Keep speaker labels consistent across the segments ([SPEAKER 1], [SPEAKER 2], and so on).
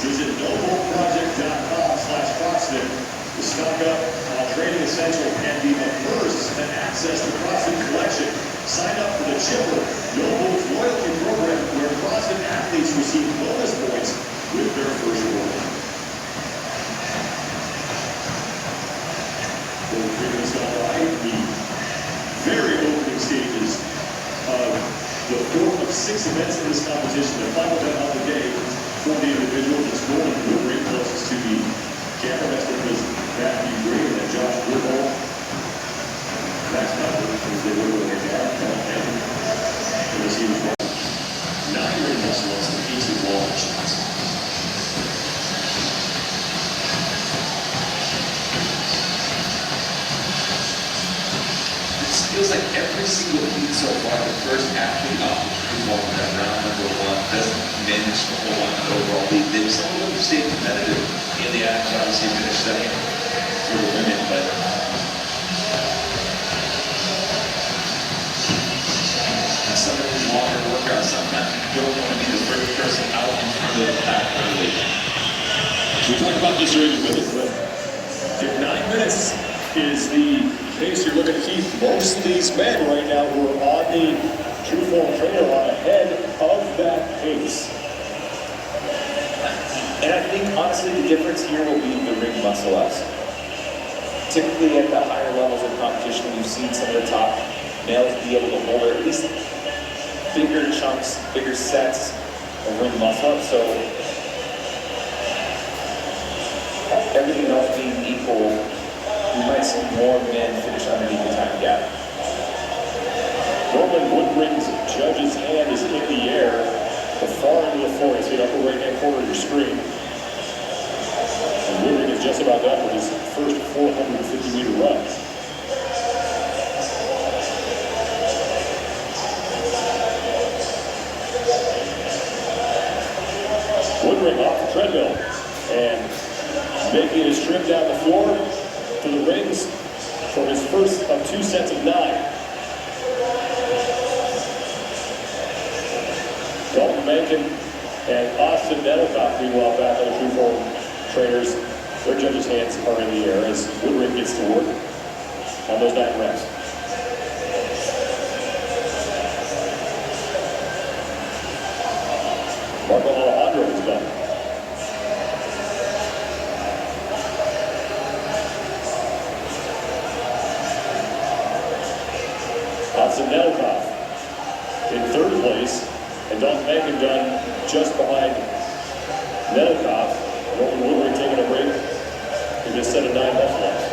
[SPEAKER 1] Visit novoproject.com/CrossFit to stock up on training essentials and be the first to access the CrossFit collection. Sign up for the Chipper Novo's loyalty program where CrossFit athletes receive bonus points with their first workout. We'll figure this out right. The very opening stages of the fourth of 6 events in this competition. The final event of the day for the individuals is Golden Woodring closest to the camera. Next up is Matthew Green and Josh Woodhall. Next up is the Woodring again. And as he was 9 ring muscle-ups and 18 wall shots.
[SPEAKER 2] Feels like every single week so far, the first athlete off the performance at round number 1 doesn't manage to hold on to the overall lead. Some of them stay competitive in the act, obviously finished second for the women, but some of these longer workouts, sometimes you don't want to be the first person out in front of the pack early.
[SPEAKER 1] We talked about this earlier with it, but if 9 minutes is the pace you're looking to keep, most of these men right now who are on the true form trainer are ahead of that pace.
[SPEAKER 3] And I think honestly the difference here will be the ring muscle ups. Typically at the higher levels of competition, we've seen some of the top males be able to hold at least bigger chunks, bigger sets of ring muscle ups. So everything else being equal, we might see more men finish underneath the time gap.
[SPEAKER 1] Roman Woodring's judge's hand is in the air, the far end of the floor. You see it upper right-hand corner of your screen. And Woodring is just about done with his first 450-meter run. Woodring off the treadmill and making his trip down the floor to the rings for his first of 2 sets of 9. Dalton Mencken and Austin Nettlecock, meanwhile, back on the true form trainers. Their judges' hands are in the air as Woodring gets to work on those 9 reps. Marco Alejandro is done. Austin Nettlecock in 3rd place, and Dalton Mencken done just behind Nettlecock. Roman Woodring taking a break in this set of 9 muscle-ups.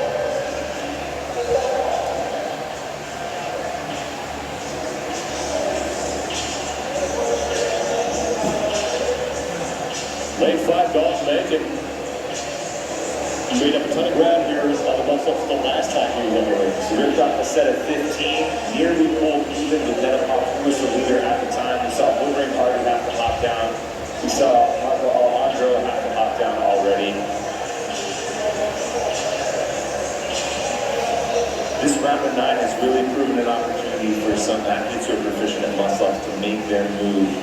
[SPEAKER 1] Lane 5, Dalton Mencken. He made up a ton of ground here on the muscle-ups the last time he was on the ring.
[SPEAKER 3] So ripped off a set of 15, nearly pulled even with Nettlecock, who was the leader at the time. We saw Woodring already have to hop down. We saw Marco Alejandro have to hop down already. This round of 9 has really proven an opportunity for some athletes who are proficient in muscle-ups to make their move.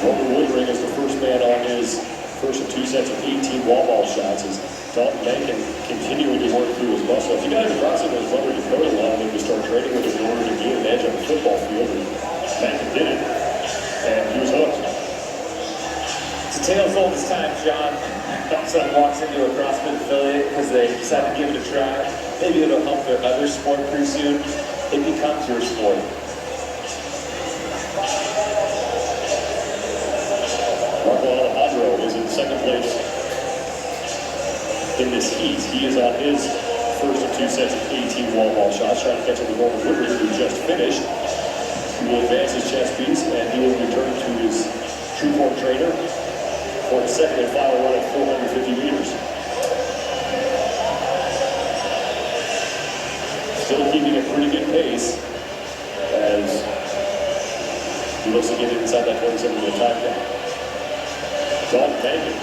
[SPEAKER 1] Roman Woodring is the first man on his first of 2 sets of 18 wall ball shots as Dalton Mencken continuing to work through his muscle. If you guys are crossing those mother Dakota along them to start training with him in order to gain an edge on the football field, and Mencken did it, and he was hooked.
[SPEAKER 3] It's a tale as old as time, John. Someone walks into a CrossFit affiliate because they decide to give it a try. Maybe it'll help their other sport pretty soon. It becomes your sport.
[SPEAKER 1] Marco Alejandro is in 2nd place in this heat. He is on his first of 2 sets of 18 wall ball shots, trying to catch up with Roman Woodring, who just finished. He will advance his chest piece, and he will return to his true form trainer for his second and final run at 450 meters. Still keeping a pretty good pace as he looks to get inside that 27-minute time count. Dalton Mencken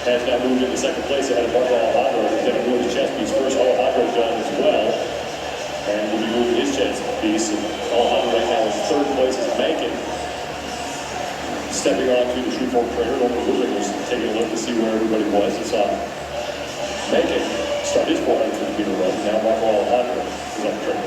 [SPEAKER 1] has now moved into 2nd place ahead of Marco Alejandro. He's going to move his chest piece first. Alejandro's done as well. And will be moving his chest piece. And Alejandro right now is 3rd place as Mencken Stepping on to the true form trainer, Norman Woodring was taking a look to see where everybody was. He saw Megan start his 450 meter run. Now Michael Alejandro is on the trainer.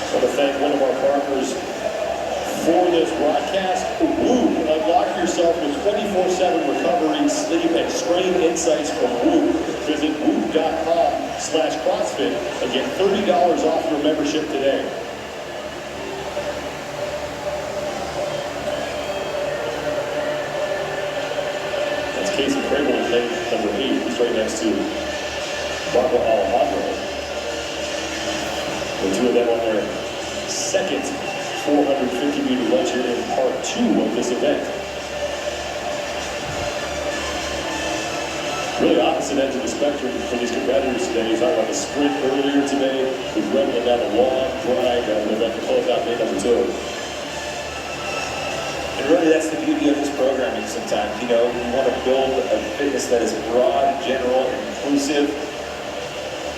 [SPEAKER 1] I want to thank one of our partners for this broadcast. Whoop! Unlock yourself with 24/7 recovery, sleep, and strain insights from Whoop. Visit whoop.com/CrossFit and get $30 off your membership today. That's Casey Crable in lane number 8. He's right next to Marco Alejandro. The two of them on their second 450 meter lunge here in part 2 of this event. Really opposite ends of the spectrum for these competitors today. You talked about the sprint earlier today. We've run down a long grind of an event to close out day number 2.
[SPEAKER 3] And really, that's the beauty of this programming sometimes. You know, you want to build a fitness that is broad, general, and inclusive.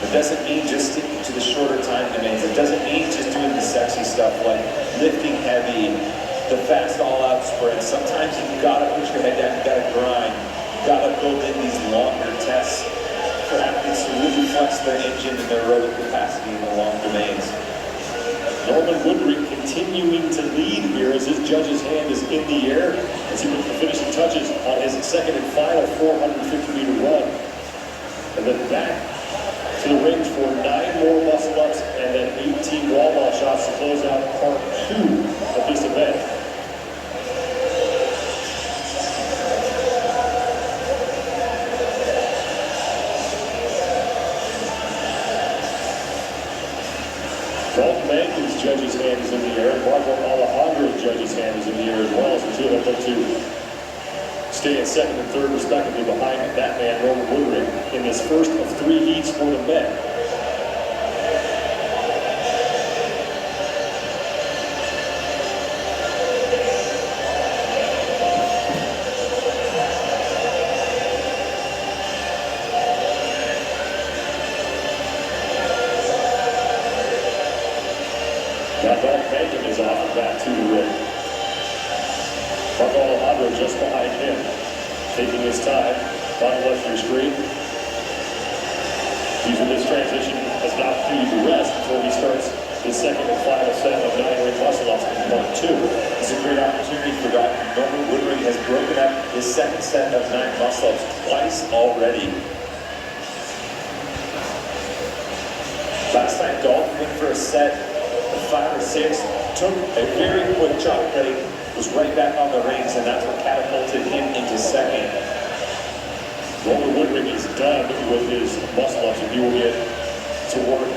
[SPEAKER 3] It doesn't mean just sticking to the shorter time demands. It doesn't mean just doing the sexy stuff like lifting heavy, the fast all-out sprints. Sometimes you've got to put your head down, you've got to grind. You've got to build in these longer tests for athletes to really flex their engine and their aerobic capacity in the long domains.
[SPEAKER 1] Norman Woodring continuing to lead here as his judge's hand is in the air as he puts the finishing touches on his second and final 450 meter run. And then back to the rings for 9 more muscle-ups and then 18 wall-ball shots to close out part 2 of this event. Dalton Mankin's judge's hand is in the air, and Marco Alejandro's judge's hand is in the air as well, as the two of them look to stay at second and third respectively behind that man, Norman Woodring, in this first of 3 heats for the men. Now Dalton Mankin is off and back to the ring. Marco Alejandro just behind him, taking his time, bottom left of your screen. Using this transition as an opportunity to rest before he starts his second and final set of 9 ring muscle-ups in part 2.
[SPEAKER 3] It's a great opportunity for that. Norman Woodring has broken up his second set of 9 muscle-ups twice already. Last time Dalton went for a set of 5 or 6, took a very quick chop break, was right back on the rings, and that's what catapulted him into second.
[SPEAKER 1] Norman Woodring is done with his muscle-ups, and he will get to work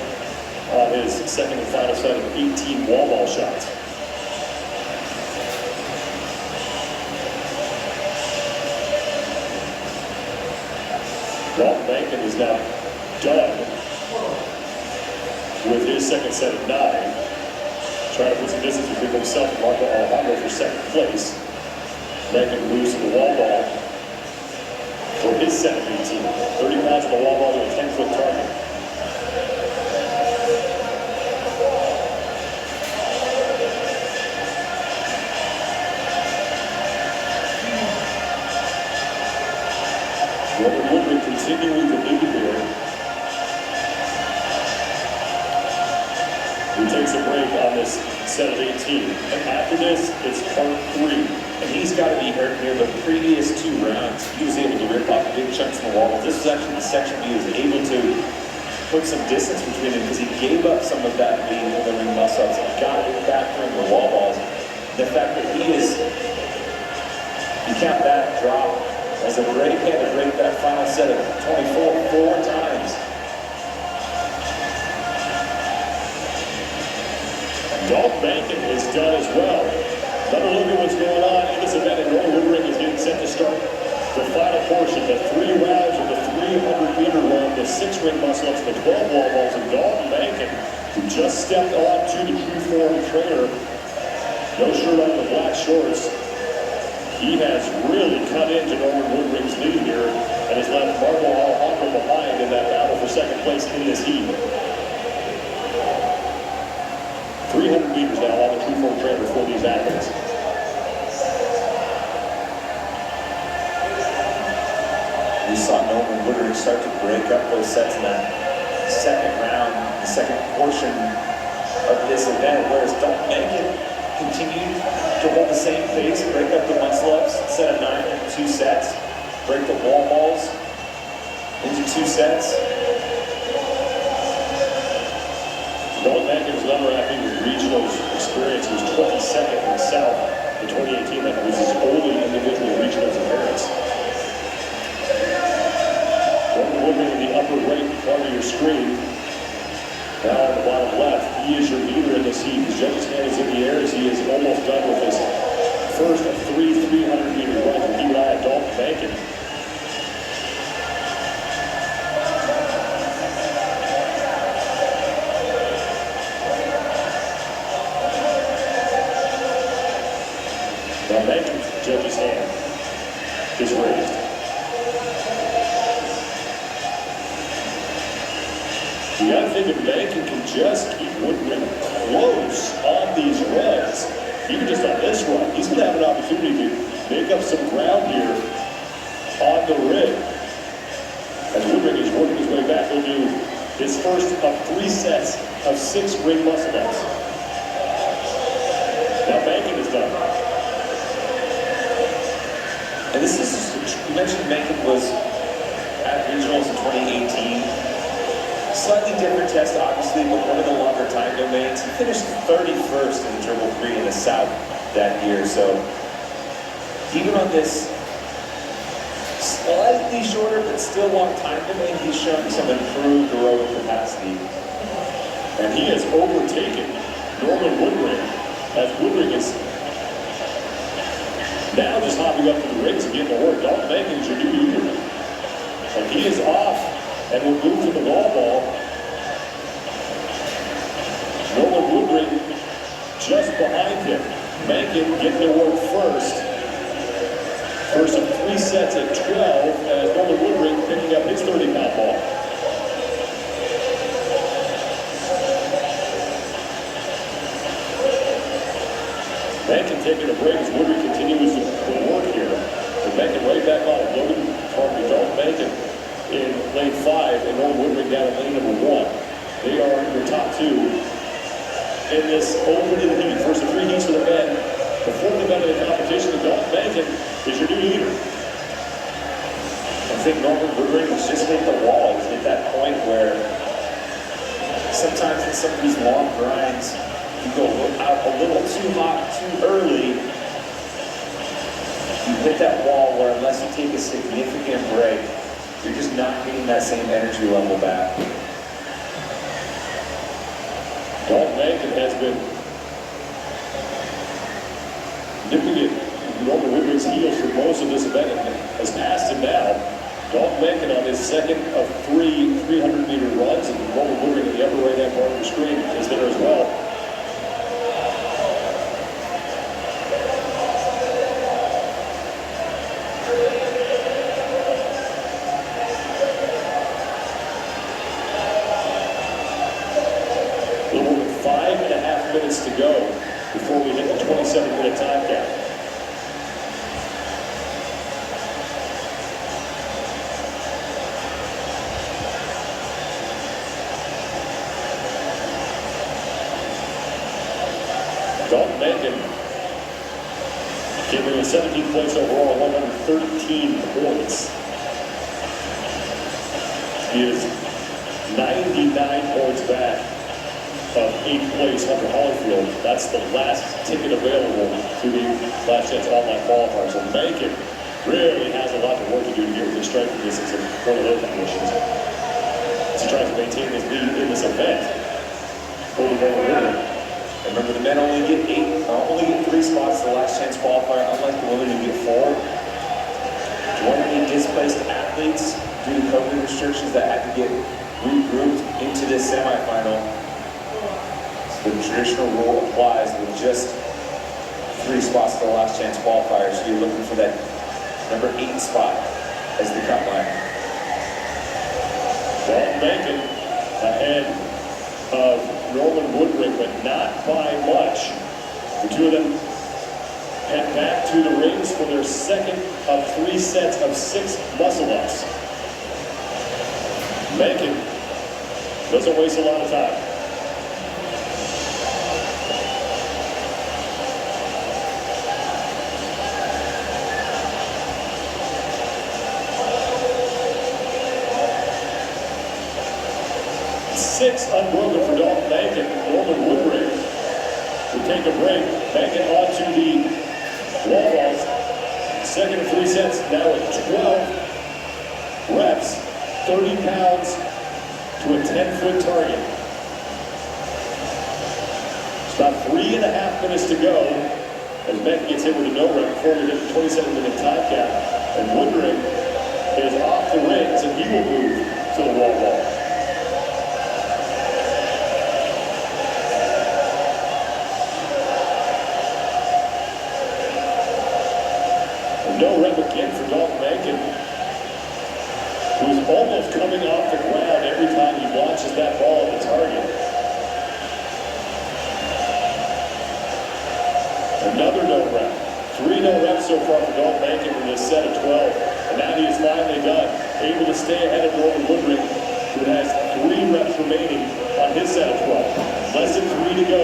[SPEAKER 1] on his second and final set of 18 wall-ball shots. Dalton Mankin is now done with his second set of 9. Trying to put some distance between himself and Marco Alejandro for second place. Mankin moves to the wall ball for his set of 18. 30 pounds on the wall ball to a 10-foot target. Norman Woodring continuing to lead here. He takes a break on this set of 18. And after this, it's part 3.
[SPEAKER 3] And he's got to be hurt here. The previous 2 rounds, he was able to rip off big chunks in the wall. This was actually the section he was able to put some distance between him because he gave up some of that lead in the ring muscle-ups and got it back during the wall balls. The fact that he is, you count that drop as a break, he had to break that final set of 24 4 times.
[SPEAKER 1] Dalton Mankin is done as well. Another look at what's going on in this event, and Norman Woodring is getting set to start the final portion, the 3 rounds of the 300-meter run, the 6 ring muscle-ups, the 12 wall balls, and Dalton Mankin, who just stepped on to the true form trainer. No shirt on, the black shorts. He has really cut into Norman Woodring's lead here and has left
[SPEAKER 3] We saw Norman Woodring start to break up those sets in that second round, the second portion of this event, whereas Dalton Mencken continued to hold the same pace, break up the muscle-ups, set of 9 into 2 sets, break the wall balls into 2 sets.
[SPEAKER 1] Dalton Mencken is another athlete with regionals experience. He was 22nd in the South in 2018. That was his only individual regionals appearance. Norman Woodring in the upper right part of your screen. Now on the bottom left, he is your leader in this heat. His judge's hand is in the air as he is almost done with his first of 3 300-meter runs. We'll keep an eye on Dalton Mencken. Now Mencken's judge's hand is raised. You gotta think if Mencken can just keep Woodring close on these runs, even just on this run, he's gonna have an opportunity to make up some ground here on the rig. As Woodring is working his way back, he'll do his first of 3 sets of 6 rig muscle-ups. Now Mencken is done.
[SPEAKER 3] And this is, you mentioned Mencken was at regionals in 2018. Slightly different test, obviously, but one of the longer time domains. He finished 31st in the Triple 3 in the South that year. So even on this slightly shorter but still long time domain, he's shown some improved aerobic capacity.
[SPEAKER 1] And he has overtaken Norman Woodring as Woodring is now just hopping up to the rings and getting to work. Dalton Mencken is your new leader. And he is off and will move to the wall ball. Norman Woodring just behind him. Mencken getting to work first. First of 3 sets at 12 as Norman Woodring picking up his 30-pound ball. Mencken taking a break as Woodring continues to work here. And Mencken right back on it. Dalton Mencken in lane 5 and Norman Woodring down in lane number 1. They are your top 2 in this opening heat. First of 3 heats for the men. The 4th event of the competition, and Dalton Mencken is your new leader.
[SPEAKER 3] I think Norman Woodring was just hit the wall. He's at that point where sometimes in some of these long grinds, you go out a little too hot too early. You hit that wall where unless you take a significant break, you're just not getting that same energy level back.
[SPEAKER 1] Dalton Mencken has been nipping at Norman Woodring's heels for most of this event and has passed him now. Dalton Mencken on his second of 3 300-meter runs, and Norman Woodring in the upper right-hand part of the screen is there as well. To go before we hit the 27-minute time cap. Dalton Mencken came in with 17th place overall, 113 points. He is 99 points back of 8th place Hunter Holyfield. That's the last ticket available to the Last Chance Online qualifiers. So Mencken really has a lot of work to do to get within striking distance in one of those conditions. As he tries to maintain his lead in this event.
[SPEAKER 3] And remember, the men only get 3 spots to the Last Chance qualifier, unlike the women who get 4. Joining the displaced athletes due to COVID restrictions that had to get regrouped into this semifinal. The traditional rule applies with just 3 spots to the Last Chance qualifier, so you're looking for that number 8 spot as the cut line.
[SPEAKER 1] Dalton Mencken ahead of Norman Woodring, but not by much. The two of them head back to the rings for their second of 3 sets of 6 muscle-ups. Mencken doesn't waste a lot of time. Six unbroken for Dalton Mencken. Norman Woodring will take a break. Mencken onto the wall balls. Second of 3 sets, now at 12 reps, 30 pounds to a 10-foot target. It's about 3.5 minutes to go as Mencken gets hit with a no rep before we hit the 27-minute time cap. And Woodring is off the rings and he will move to the wall ball. No rep again for Dalton Mencken, who's almost coming off the ground every time he launches that ball at the target. Another no rep. 3 no reps so far for Dalton Mencken in this set of 12. And now he is finally done, able to stay ahead of Norman Woodring, who has 3 reps remaining on his set of 12. Less than 3 to go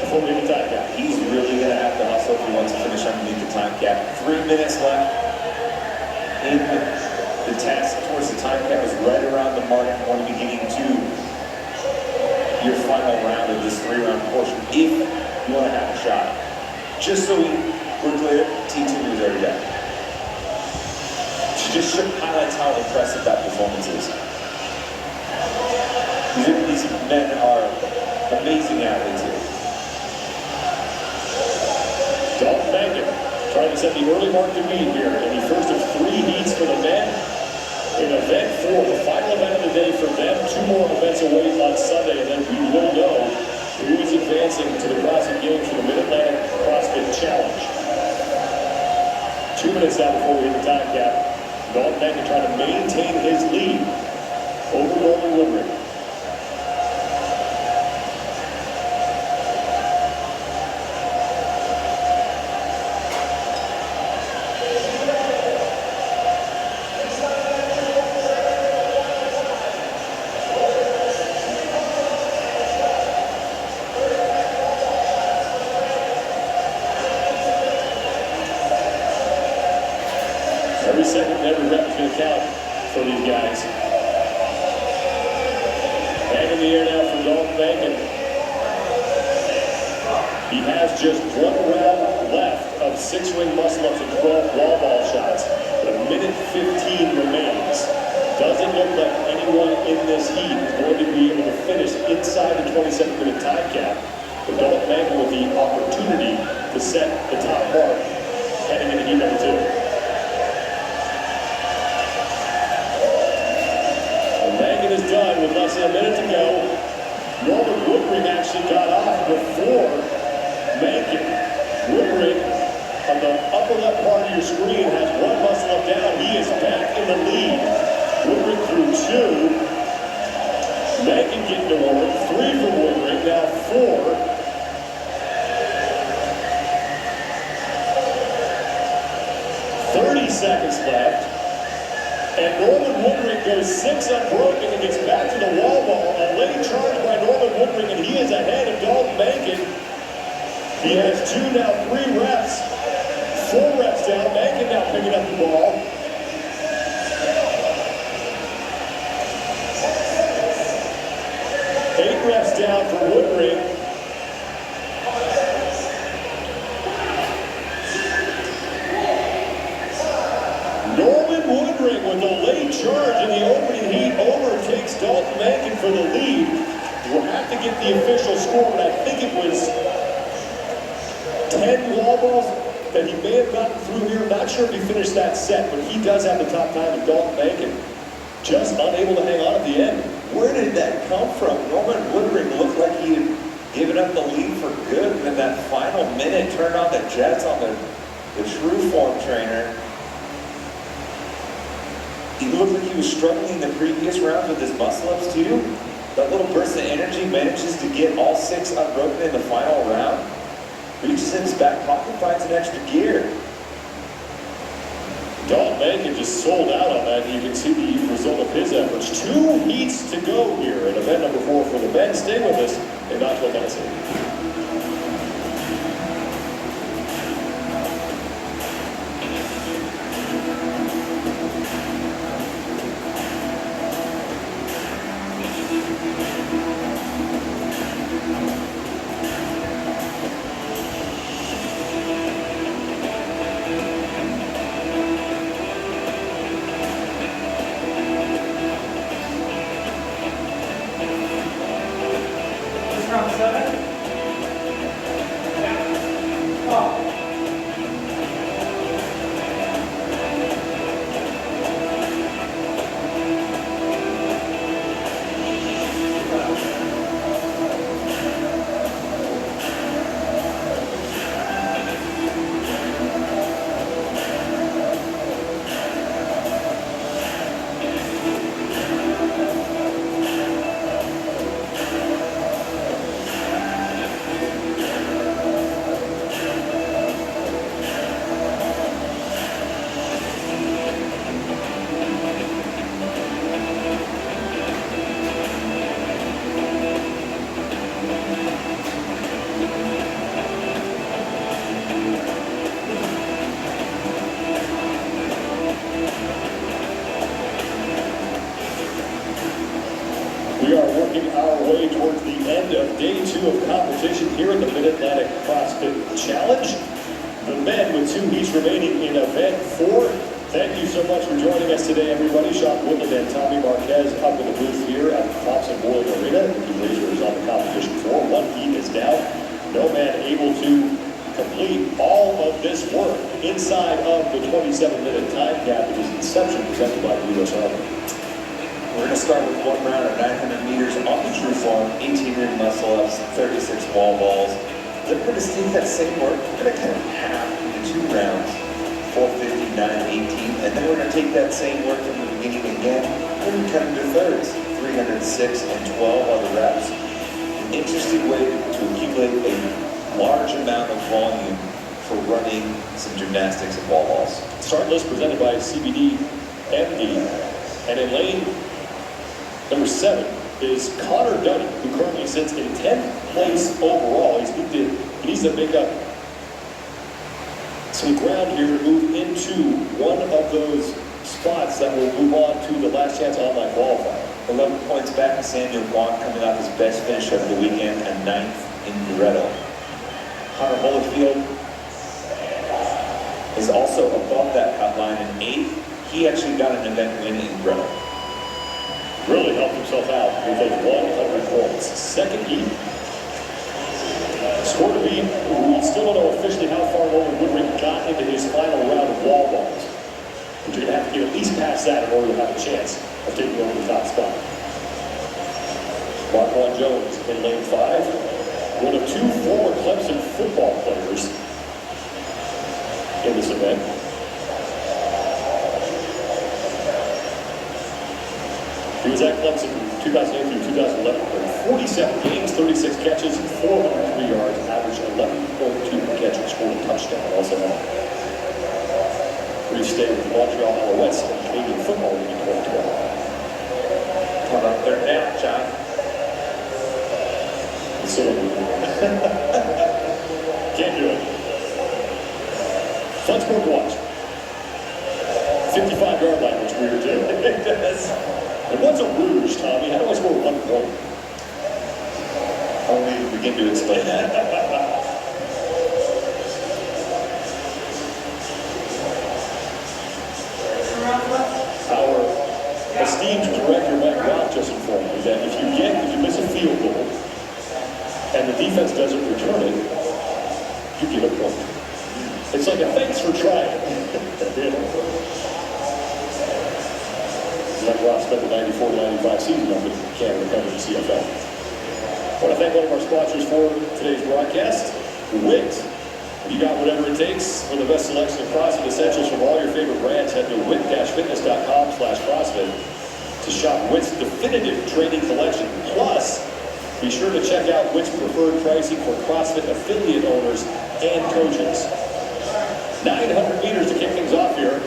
[SPEAKER 1] before we hit the time cap.
[SPEAKER 3] He's really going to have to hustle if he wants to finish underneath the time cap. 3 minutes left in the task towards the time cap is right around the mark. You want to be getting to your final round of this 3-round portion if you want to have a shot. Just so we're clear, T2 is already done. Just highlights how impressive that performance is. These men are amazing athletes here.
[SPEAKER 1] Dalton Mencken trying to set the early mark to beat here in the first of 3 heats for the men. In event 4, the final event of the day for them. 2 more events away on Sunday, and then we will know who is advancing to the CrossFit Games for the Mid-Atlantic CrossFit Challenge. 2 minutes now before we hit the time cap. Dalton Mencken trying to maintain his lead over Norman Woodring. Every second and every rep is going to count for these guys. Back in the air now for Dalton Mencken. He has just 1 round left of 6-ring muscle-ups and 12 wall ball shots. But 1:15 remains. Doesn't look like anyone in this heat is going to be able to finish inside the 27-minute time cap. But Dalton Mencken with the opportunity to set the top mark heading into heat number 2. Is done with less than a minute to go. Norman Woodring actually got off before Mencken. Woodring on the upper left part of your screen has 1 muscle up down. He is back in the lead. Woodring through 2. Mencken getting to work. 3 for Woodring, now 4. Seconds left. And Norman Woodring goes 6 unbroken and gets back to the wall ball. A late charge by Norman Woodring, and he is ahead of Dalton Mencken. He has 2, now 3 reps. 4 reps down. Mencken now picking up the ball. Eight reps down for Woodring. With a late charge in the opening heat, overtakes Dalton Mencken for the lead. We'll have to get the official score, but I think it was 10 wall balls that he may have gotten through here. Not sure if he finished that set, but he does have the top time of Dalton Mencken. Just unable to hang on at the end.
[SPEAKER 3] Where did that come from? Norman Woodring looked like he had given up the lead for good, and in that final minute turned on the jets on the true form trainer. He looked like he was struggling in the previous rounds with his muscle-ups too. That little burst of energy manages to get all 6 unbroken in the final round. reaches in his back pocket, finds an extra gear.
[SPEAKER 1] Don Mankin just sold out on that. You can see the result of his efforts. 2 heats to go here in event number 4 for the men. Stay with us in Knoxville, Tennessee. Our way towards the end of day 2 of competition here at the Mid-Atlantic CrossFit Challenge. The men with 2 heats remaining in event 4. Thank you so much for joining us today, everybody. Sean Woodland and Tommy Marquez up in the booth here at the Thompson Boyd Arena. The Razor is on the competition floor. 1 heat is down. No man able to complete all of this work inside of the 27-minute time gap that is inception presented by the U.S. Army.
[SPEAKER 3] We're going to start with 1 round of 900 meters on the true form, 18 ring muscle ups, 36 wall balls. Then we're going to take that same work, we're going to cut it in half into 2 rounds, 450, 9, 18, and then we're going to take that same work from the beginning again, we're going to cut into thirds, 306 and 12 on the reps. An interesting way to accumulate a large amount of volume for running some gymnastics and wall balls.
[SPEAKER 1] Start list presented by CBD MD, and in lane number 7 is Connor Dunning, who currently sits in 10th place overall. He needs to make up some ground here to move into one of those spots that will move on to the last chance online qualifier.
[SPEAKER 3] 11 points back to Samuel Wong, coming off his best finish of the weekend, a 9th in Loretto. Hunter Holyfield is also above that cut line in 8th. He actually got an event win in Loretto.
[SPEAKER 1] Really helped himself out with those 100 points. Second heat. Score to beat. We still don't know officially how far Nolan Woodring got into his final round of wall balls. But you're going to have to get at least past that in order to have a chance of taking over the top spot. Marquand Jones in lane 5. One of 2 former Clemson football players in this event. He was at Clemson from 2008 through 2011, played 47 games, 36 catches, 403 yards, averaged 11.2 per catch, and scored a touchdown. Also had a brief stay with the Montreal Alouettes in Canadian Football League in 2012.
[SPEAKER 3] Come up there now, John.
[SPEAKER 1] So, can't do it. Fun sport to watch. 55-yard line looks weird too. It does. And what's a rouge, Tommy? How do I score 1 point?
[SPEAKER 3] Only to begin to explain that.
[SPEAKER 1] Our esteemed director, Mike Rock, just informed me that if you miss a field goal and the defense doesn't return it, you get a point. It's like a thanks for trying. Mike Rock spent the 94-95 season up in Canada covering the CFL. I want to thank one of our sponsors for today's broadcast, WIT. You got whatever it takes for the best selection of CrossFit essentials from all your favorite brands. Head to wit-fitness.com/CrossFit to shop WIT's definitive training collection. Plus, Be sure to check out Which preferred pricing for CrossFit affiliate owners and coaches. 900 meters to kick things off here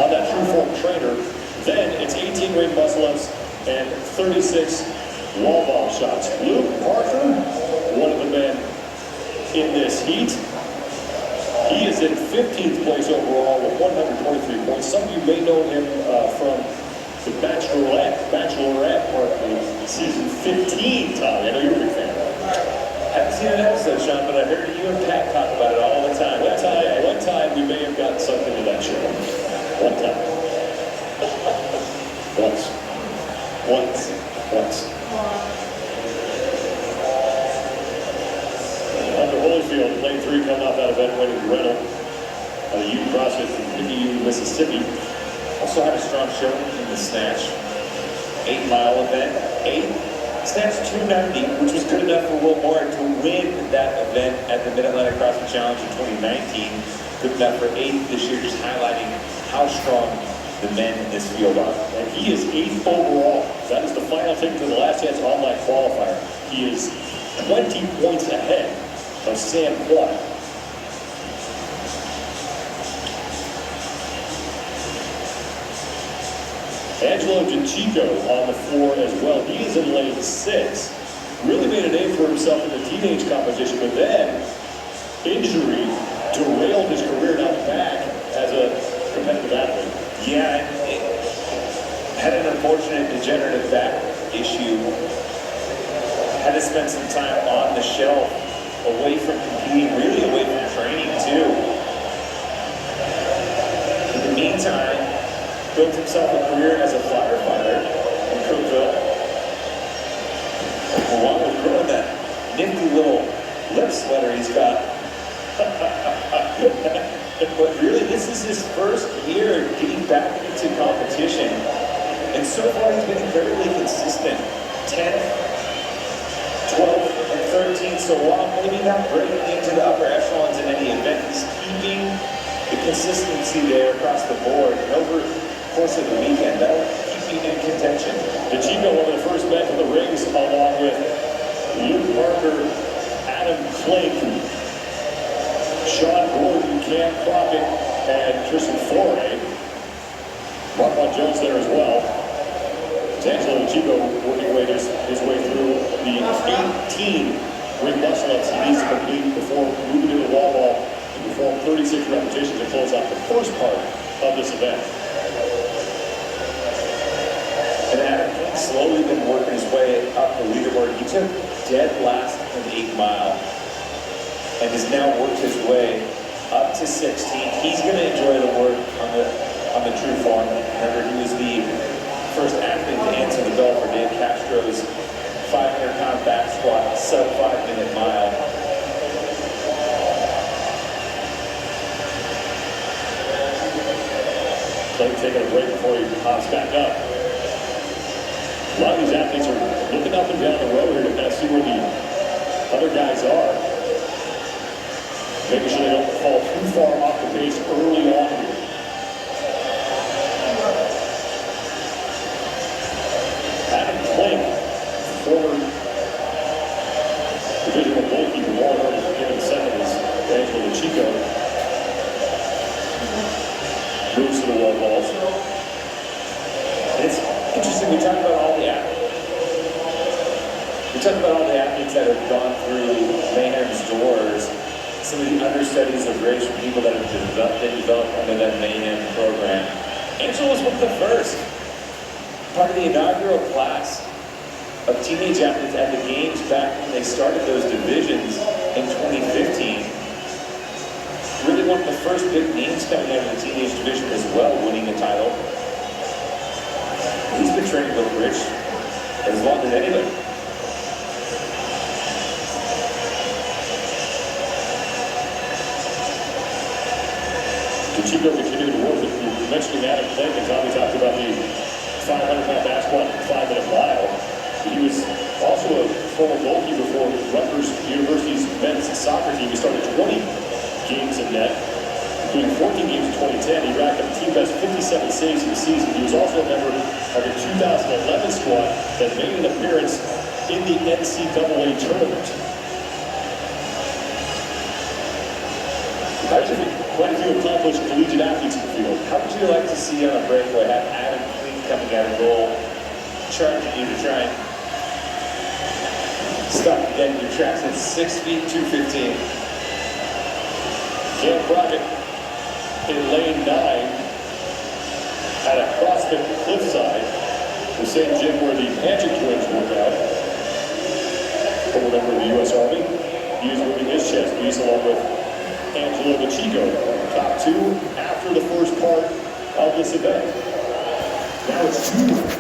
[SPEAKER 1] on that True Form trainer. Then it's 18 ring muscle-ups and 36 wall ball shots. Luke Parker, one of the men in this heat. He is in 15th place overall with 123 points. Some of you may know him from the Bachelorette part of season 15, Tommy. I know you're a big fan.
[SPEAKER 3] Haven't seen an episode, Sean, but I heard you and Pat talk about it all the time.
[SPEAKER 1] One time we may have gotten something to that show. One time. Once. Under Holyfield, lane 3 coming off that event, winning Rental. The youth CrossFit from Picayune, Mississippi.
[SPEAKER 3] Also had a strong showing in the snatch. 8-mile event. Snatch 290, which was good enough for Will Moore to win that event at the Mid-Atlantic CrossFit Challenge in 2019. Good enough for 8th this year, just highlighting how strong the men in this field are.
[SPEAKER 1] And he is 8th overall. That is the final ticket to the Last Chance Online qualifier. He is 20 points ahead of Sam Quad. Angelo DiCicco on the floor as well. He is in lane 6. Really made a name for himself in the teenage competition, but then injury derailed his career now back as a competitive athlete.
[SPEAKER 3] Yeah, had an unfortunate degenerative back issue. Had to spend some time on the shelf, away from competing, really away from training too. In the meantime, built himself a career as a firefighter in Cookville. Along with growing that nifty little lip sweater he's got. But really, this is his first year getting back into competition. And so far, he's been incredibly consistent. 10th, 12th, and 13th. So while maybe not breaking into the upper echelons in any event, he's keeping the consistency there across the board. And over the course of the weekend, that'll keep you in contention.
[SPEAKER 1] DiCicco, one of the first men to the rings, along with Luke Parker, Adam Klink, Sean Gordon, Cam Crockett, and Tristan Foray. Marquand Jones there as well. Angelo DiCicco working his way through the 18 ring muscle-ups he needs to complete before moving to the wall ball and perform 36 repetitions to close out the first part of this event.
[SPEAKER 3] And Adam Kling's slowly been working his way up the leaderboard. He took dead last in the 8-mile and has now worked his way up to 16th. He's going to enjoy the work on the True Form. Remember, he was the first athlete to answer the bell for Dave Castro's 500-pound back squat, sub 5-minute mile.
[SPEAKER 1] So taking a break before he pops back up. A lot of these athletes are looking up and down the road here to kind of see where the other guys are. Making sure they don't fall too far off the pace early on here. Adam Klink, former divisional goalkeeper, more than given second is Angelo DiCicco. Moves to the wall balls.
[SPEAKER 3] It's interesting, we talk about all the athletes. We talk about all the athletes that have gone through Mayhem's doors. Some of the understudies of race from people that have developed under that Mayhem program. Angelo was one of the first. Part of the inaugural class of teenage athletes at the games back when they started those divisions in 2015. Really one of the first big names coming out of the teenage division as well, winning a title. He's been training with Rich as long as anybody.
[SPEAKER 1] DiCicco continuing to work with you. Mentioning Adam Klink, and Tommy talked about the 500-pound basketball 5-minute mile. He was also a former goalkeeper for Rutgers University's men's soccer team. He started 20 games in net, including 14 games in 2010. He racked up a team best 57 saves in the season. He was also a member of the 2011 squad that made an appearance in the NCAA tournament. Quite a few accomplished collegiate athletes in the field.
[SPEAKER 3] How would you like to see on a breakaway have Adam Clean coming out of goal, charging you to try and stop you dead in your tracks at 6 feet 215?
[SPEAKER 1] Cam Brockett in lane 9 at a CrossFit cliffside, the same gym where the Patrick twins work out. Former member of the U.S. Army, he is moving his chest piece along with Angelo DeChico, top 2 after the first part of this event. Now it's 2 rounds.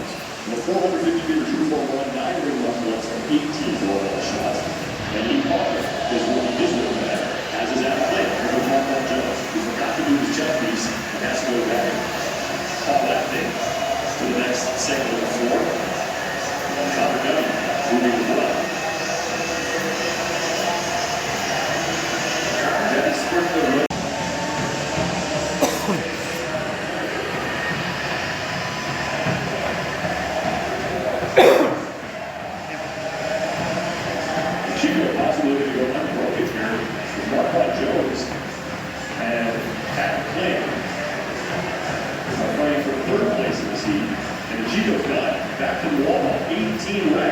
[SPEAKER 1] The 450-meter true for 9 ring run points and 18 wall shots. And Lee Parker is working his way back, as is Adam Flake, with Mark Jones, who forgot to do his chest piece and has to go back and haul that thing to the next segment of the floor. And Connor Gunny moving the blood. Chico possibly going to go unbroken here with Mark Jones and Adam Flake are fighting for 3rd place in this heat. And Chico's got back to the wall, 18 rounds.